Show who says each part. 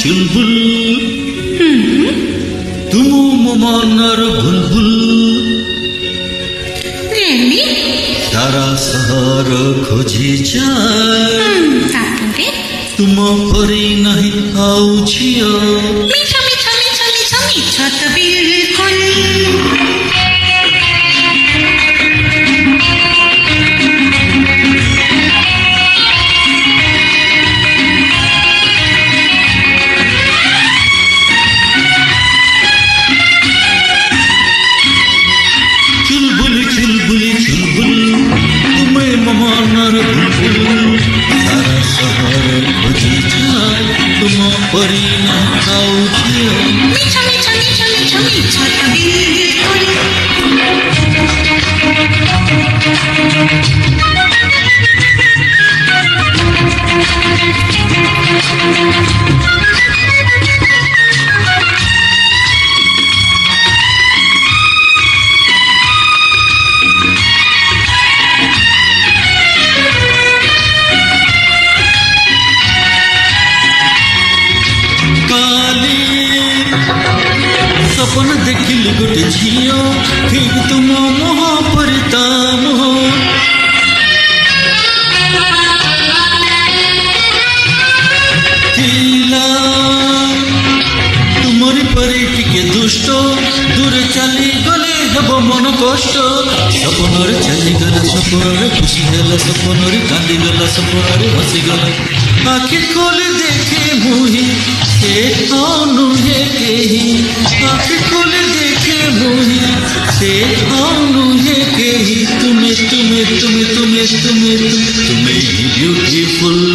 Speaker 1: चुलबुल तुम ममानार बुलबुल सारा शहर खोजी जाए तुम परी नहीं आउ झियो
Speaker 2: মিঠা মিঠা মিঠা মিঠা মিঠা তো বিলকুল
Speaker 1: चुलबुल चुलबुल चुलबुल तुम्हें ममानार बुलबुल सारा शहर खोजी जाए तुम परी नहीं आउ झियो
Speaker 2: মিঠা মিঠা মিঠা মিঠা মিঠা তো বিলকুল
Speaker 1: काली सपन देखिल गोटे झियो ठीक तुम महापरिता मोह थिला तुमरी परी टिके दुष्ट दूर चली गले हब मन कष्ट सपनरे चली गला सपनरे खुशी होला सपनरे कांदी गला सपनरे हसी गला आखि खोली देखे मुही से अनुहे केही आखि खोली देखे मुही से अनुहे केही तुम्हें तुम्हें तुम्हें तुम्हें तुम्हें तुम्हें ब्यूटीफुल